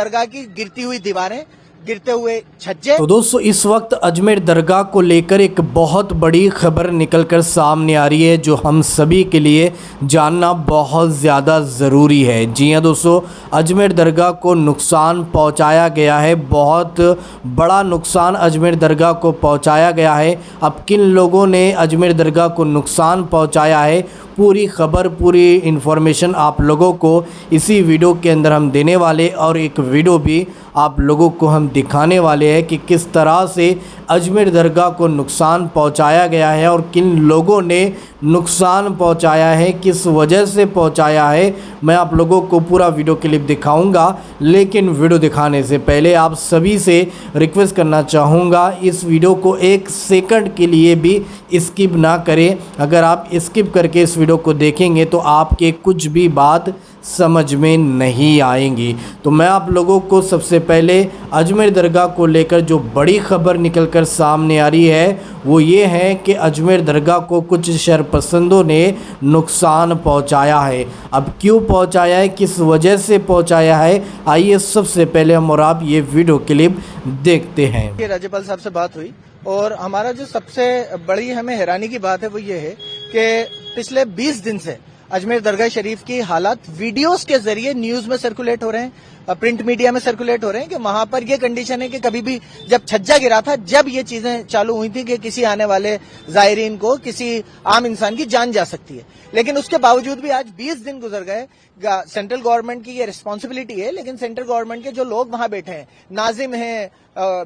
दरगाह की गिरती हुई दीवारें, गिरते हुए छज्जे। तो दोस्तों इस वक्त अजमेर दरगाह को लेकर एक बहुत बड़ी खबर निकलकर सामने आ रही है जो हम सभी के लिए जानना बहुत ज़्यादा ज़रूरी है। जी हाँ दोस्तों, अजमेर दरगाह को नुकसान पहुंचाया गया है, बहुत बड़ा नुकसान अजमेर दरगाह को पहुंचाया गया है। अब किन लोगों ने अजमेर दरगाह को नुकसान पहुंचाया है, पूरी खबर, पूरी इन्फॉर्मेशन आप लोगों को इसी वीडियो के अंदर हम देने वाले, और एक वीडियो भी आप लोगों को हम दिखाने वाले हैं कि किस तरह से अजमेर दरगाह को नुकसान पहुंचाया गया है और किन लोगों ने नुकसान पहुंचाया है, किस वजह से पहुंचाया है। मैं आप लोगों को पूरा वीडियो क्लिप दिखाऊंगा, लेकिन वीडियो दिखाने से पहले आप सभी से रिक्वेस्ट करना चाहूँगा, इस वीडियो को एक सेकंड के लिए भी स्किप ना करें। अगर आप स्किप करके इस वीडियो को देखेंगे तो आपके कुछ भी बात समझ में नहीं आएंगी। तो मैं आप लोगों को सबसे पहले अजमेर दरगाह को लेकर जो बड़ी खबर निकलकर सामने आ रही है वो ये है कि अजमेर दरगाह को कुछ शरपसंदों ने नुकसान पहुंचाया है। अब क्यों पहुंचाया है, किस वजह से पहुंचाया है, आइए सबसे पहले हम और आप ये वीडियो क्लिप देखते हैं। राज्यपाल साहब से बात हुई और हमारा जो सबसे बड़ी हमें हैरानी की बात है वो ये है कि पिछले 20 दिन से अजमेर दरगाह शरीफ की हालात वीडियोस के जरिए न्यूज में सर्कुलेट हो रहे हैं, प्रिंट मीडिया में सर्कुलेट हो रहे हैं कि वहां पर ये कंडीशन है कि कभी भी जब छज्जा गिरा था, जब ये चीजें चालू हुई थी कि किसी आने वाले जायरीन को, किसी आम इंसान की जान जा सकती है। लेकिन उसके बावजूद भी आज 20 दिन गुजर गए। सेंट्रल गवर्नमेंट की ये रिस्पॉन्सिबिलिटी है, लेकिन सेंट्रल गवर्नमेंट के जो लोग वहां बैठे हैं, नाजिम हैं,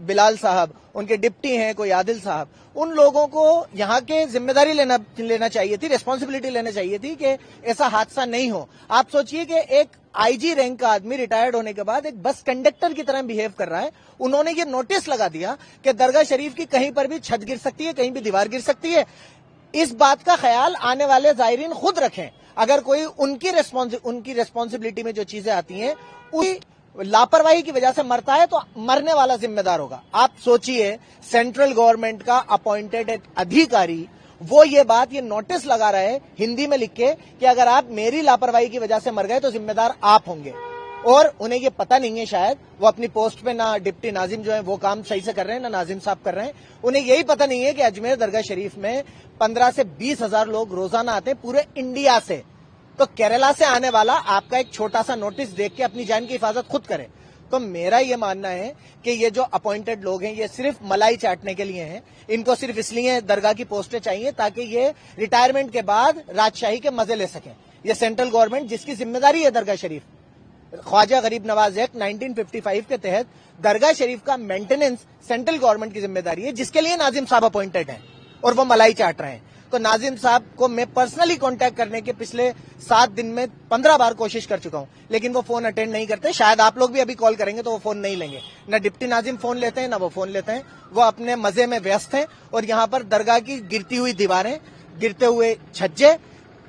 बिलाल साहब, उनके डिप्टी हैं कोई आदिल साहब, उन लोगों को यहाँ के जिम्मेदारी लेना चाहिए थी, रिस्पॉन्सिबिलिटी लेना चाहिए थी कि ऐसा हादसा नहीं हो। आप सोचिए कि एक आईजी रैंक का आदमी रिटायर्ड होने के बाद एक बस कंडक्टर की तरह बिहेव कर रहा है। उन्होंने ये नोटिस लगा दिया कि दरगाह शरीफ की कहीं पर भी छत गिर सकती है, कहीं भी दीवार गिर सकती है। इस बात का ख्याल आने वाले जायरीन खुद रखें। अगर कोई उनकी रिस्पॉन्सिबिलिटी में जो चीजें आती हैं उसी लापरवाही की वजह से मरता है तो मरने वाला जिम्मेदार होगा। आप सोचिए, सेंट्रल गवर्नमेंट का अपॉइंटेड एक अधिकारी वो ये नोटिस लगा रहा है हिंदी में लिख के कि अगर आप मेरी लापरवाही की वजह से मर गए तो जिम्मेदार आप होंगे। और उन्हें ये पता नहीं है, शायद वो अपनी पोस्ट पे ना डिप्टी नाजिम जो है वो काम सही से कर रहे हैं, ना नाजिम साहब कर रहे हैं। उन्हें यही पता नहीं है कि अजमेर दरगाह शरीफ में 15 से 20 हजार लोग रोजाना आते हैं पूरे इंडिया से। तो केरला से आने वाला आपका एक छोटा सा नोटिस देख के अपनी जान की हिफाजत खुद करे। तो मेरा ये मानना है कि ये जो अपॉइंटेड लोग हैं ये सिर्फ मलाई चाटने के लिए हैं। इनको सिर्फ इसलिए दरगाह की पोस्टें चाहिए ताकि ये रिटायरमेंट के बाद राजशाही के मजे ले सकें। ये सेंट्रल गवर्नमेंट जिसकी जिम्मेदारी है दरगाह शरीफ, ख्वाजा गरीब नवाज एक्ट 1955 के तहत दरगाह शरीफ का मेंटेनेंस सेंट्रल गवर्नमेंट की जिम्मेदारी है, जिसके लिए नाजिम साहब अपॉइंटेड हैं और वो मलाई चाट रहे हैं। तो नाजिम साहब को मैं पर्सनली कांटेक्ट करने के पिछले 7 दिन में 15 बार कोशिश कर चुका हूं, लेकिन वो फोन अटेंड नहीं करते। शायद आप लोग भी अभी कॉल करेंगे तो वो फोन नहीं लेंगे। ना डिप्टी नाजिम फोन लेते हैं, ना वो फोन लेते हैं। वो अपने मजे में व्यस्त हैं और यहाँ पर दरगाह की गिरती हुई दीवारें, गिरते हुए छज्जे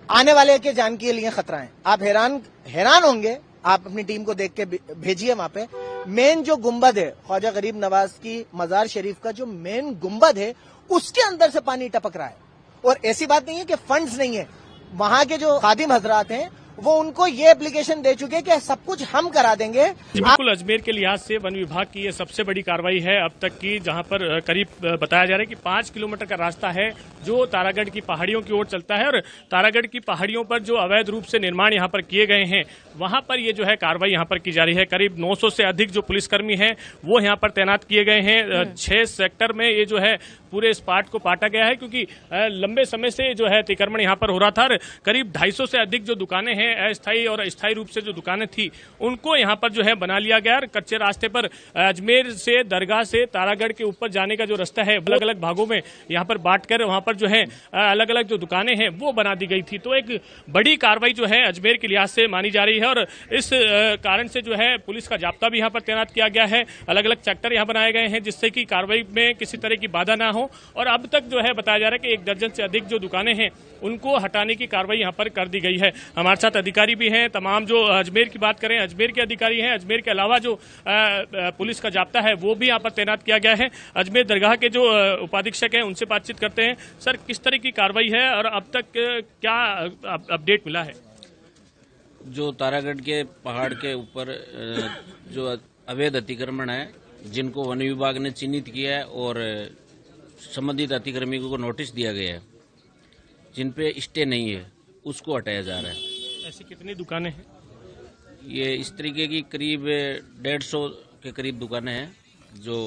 आने वाले के जान के लिए खतरा है। आप हैरान होंगे। आप अपनी टीम को देख के भेजिए वहां पे। मेन जो गुंबद है ख्वाजा गरीब नवाज की मजार शरीफ का, जो मेन गुंबद है उसके अंदर से पानी टपक रहा है। और ऐसी बात नहीं है कि फंड्स नहीं है, वहां के जो खादिम हजरात हैं वो उनको ये एप्लीकेशन दे चुके हैं कि सब कुछ हम करा देंगे। बिल्कुल, अजमेर के लिहाज से वन विभाग की ये सबसे बड़ी कार्रवाई है अब तक की, जहां पर करीब बताया जा रहा है कि 5 किलोमीटर का रास्ता है जो तारागढ़ की पहाड़ियों की ओर चलता है, और तारागढ़ की पहाड़ियों पर जो अवैध रूप से निर्माण यहां पर किए गए हैं वहां पर ये जो है कार्रवाई यहां पर की जा रही है। करीब 900 से अधिक जो पुलिसकर्मी हैं वो यहां पर तैनात किए गए हैं। 6 सेक्टर में ये जो है पूरे स्पाट को काटा गया है, क्योंकि लंबे समय से जो है अतिक्रमण यहाँ पर हो रहा था। करीब 250 से अधिक जो दुकानें हैं, अस्थायी और स्थायी रूप से जो दुकानें थी, उनको यहाँ पर जो है बना लिया गया। कच्चे रास्ते पर अजमेर से दरगाह से तारागढ़ के ऊपर जाने का जो रास्ता है अलग अलग भागों में यहाँ पर बांटकर वहां पर जो है अलग अलग जो दुकानें हैं वो बना दी गई थी। तो एक बड़ी कार्रवाई जो है अजमेर के लिहाज से मानी जा रही है, और इस कारण से जो है पुलिस का जाब्ता भी यहाँ पर तैनात किया गया है। अलग अलग सेक्टर यहाँ बनाए गए हैं जिससे कि कार्रवाई में किसी तरह की बाधा ना हो। और अब तक जो है बताया जा रहा है कि 1 दर्जन से अधिक जो दुकानें हैं उनको हटाने की कार्रवाई यहाँ पर कर दी गई है। हमारे साथ अधिकारी भी हैं, तमाम जो अजमेर की बात करें अजमेर के अधिकारी हैं, अजमेर के अलावा जो पुलिस का जाब्ता है वो भी यहाँ पर तैनात किया गया है। अजमेर दरगाह के जो उपाधीक्षक हैं उनसे बातचीत करते हैं। सर, किस तरह की कार्रवाई है और अब तक क्या अपडेट मिला है? जो तारागढ़ के पहाड़ के ऊपर जो अवैध अतिक्रमण है जिनको वन विभाग ने चिन्हित किया है और संबंधित अतिक्रमियों को नोटिस दिया गया है। जिन पे स्टे नहीं है उसको हटाया जा रहा है। ऐसी कितनी दुकानें हैं? ये इस तरीके की करीब 150 के करीब दुकानें हैं जो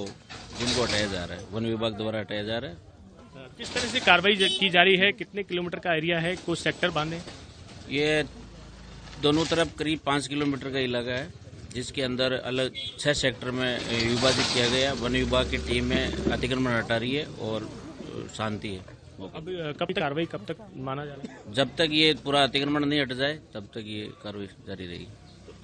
जिनको हटाया जा रहा है, वन विभाग द्वारा हटाया जा रहा है। किस तरह से कार्रवाई की जा रही है? कितने किलोमीटर का एरिया है? कुछ सेक्टर बांधे? ये दोनों तरफ करीब 5 किलोमीटर का इलाका है जिसके अंदर अलग 6 सेक्टर में विभाजित किया गया। वन विभाग की टीम में अतिक्रमण हटा रही है और शांति है। अब कब तक कार्रवाई कब तक माना जा रहा है? जब तक ये पूरा अतिक्रमण नहीं हट जाए तब तक ये कार्रवाई जारी रहेगी।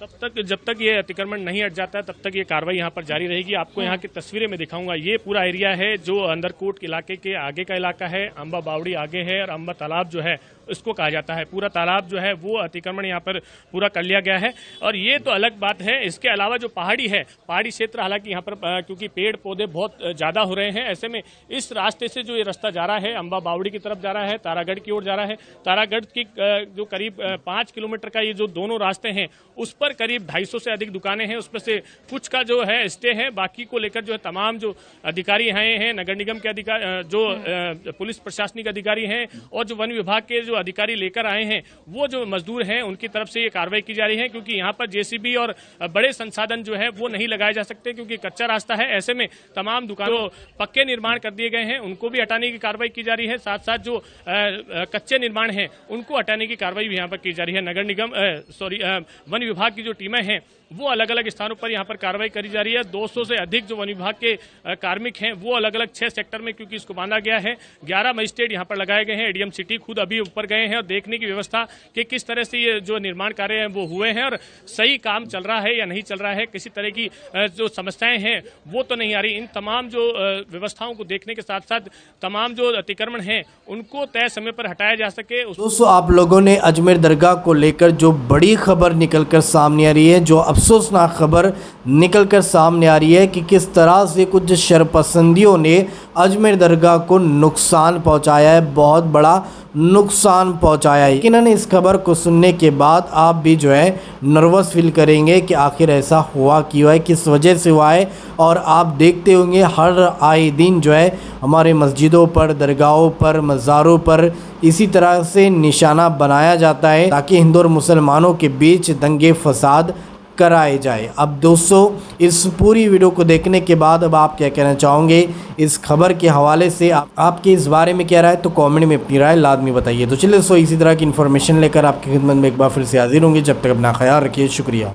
तब तक जब तक ये अतिक्रमण नहीं हट जाता है तब तक ये कार्रवाई यहाँ पर जारी रहेगी। आपको यहाँ की तस्वीरें में दिखाऊंगा। ये पूरा एरिया है जो अंदरकोट इलाके के आगे का इलाका है। अंबा बावड़ी आगे है और अंबा तालाब जो है उसको कहा जाता है। पूरा तालाब जो है वो अतिक्रमण यहाँ पर पूरा कर लिया गया है। और ये तो अलग बात है। इसके अलावा जो पहाड़ी है, पहाड़ी क्षेत्र, हालांकि यहाँ पर क्योंकि पेड़ पौधे बहुत ज्यादा हो रहे हैं, ऐसे में इस रास्ते से जो ये रास्ता जा रहा है अंबा बावड़ी की तरफ जा रहा है, तारागढ़ की ओर जा रहा है। तारागढ़ की जो करीब 5 किलोमीटर का ये जो दोनों रास्ते हैं उस पर करीब 250 से अधिक दुकानें हैं। उसमें से कुछ का जो है स्टे है, बाकी को लेकर जो है तमाम जो अधिकारी आए हैं, नगर निगम के अधिकारी, जो पुलिस प्रशासनिक अधिकारी हैं और जो वन विभाग के जो अधिकारी लेकर आए हैं, वो जो मजदूर हैं उनकी तरफ से ये कार्रवाई की जा रही है। क्योंकि यहाँ पर जेसीबी और बड़े संसाधन जो है वो नहीं लगाए जा सकते क्योंकि कच्चा रास्ता है। ऐसे में तमाम दुकानों पक्के निर्माण कर दिए गए हैं उनको भी हटाने की कार्रवाई की जा रही है। साथ साथ जो कच्चे निर्माण हैं उनको हटाने की कार्रवाई भी यहाँ पर की जा रही है। नगर निगम वन विभाग की जो टीमें हैं वो अलग अलग स्थानों पर यहाँ पर कार्रवाई करी जा रही है। 200 से अधिक जो वन विभाग के कार्मिक हैं वो अलग अलग 6 सेक्टर में, क्योंकि इसको बांधा गया है, 11 मजिस्ट्रेट यहाँ पर लगाए गए हैं। एडीएम सिटी खुद अभी ऊपर गए हैं और देखने की व्यवस्था कि किस तरह से ये जो निर्माण कार्य है वो हुए हैं और सही काम चल रहा है या नहीं चल रहा है, किसी तरह की जो समस्याएं हैं वो तो नहीं आ रही। इन तमाम जो व्यवस्थाओं को देखने के साथ साथ तमाम जो अतिक्रमण हैं उनको तय समय पर हटाया जा सके। दोस्तों, आप लोगों ने अजमेर दरगाह को लेकर जो बड़ी खबर निकलकर सामने आ रही है, जो अफसोसनाक खबर निकलकर सामने आ रही है कि किस तरह से कुछ शरपसंदियों ने अजमेर दरगाह को नुकसान पहुंचाया है, बहुत बड़ा नुकसान पहुंचाया है। लेकिन इस खबर को सुनने के बाद आप भी जो है नर्वस फील करेंगे कि आखिर ऐसा हुआ क्यों है, किस वजह से हुआ है। और आप देखते होंगे हर आए दिन जो है हमारे मस्जिदों पर, दरगाहों पर, मज़ारों पर इसी तरह से निशाना बनाया जाता है ताकि हिंदू और मुसलमानों के बीच दंगे फसाद कराए जाए। अब दोस्तों, इस पूरी वीडियो को देखने के बाद अब आप क्या कहना चाहोगे इस खबर के हवाले से? आपके इस बारे में क्या राय है तो कमेंट में अपनी राय लाजमी बताइए। तो चलिए दोस्तों, इसी तरह की इन्फॉर्मेशन लेकर आपकी खिदमत में एक बार फिर से हाजिर होंगे। जब तक अपना ख्याल रखिए। शुक्रिया।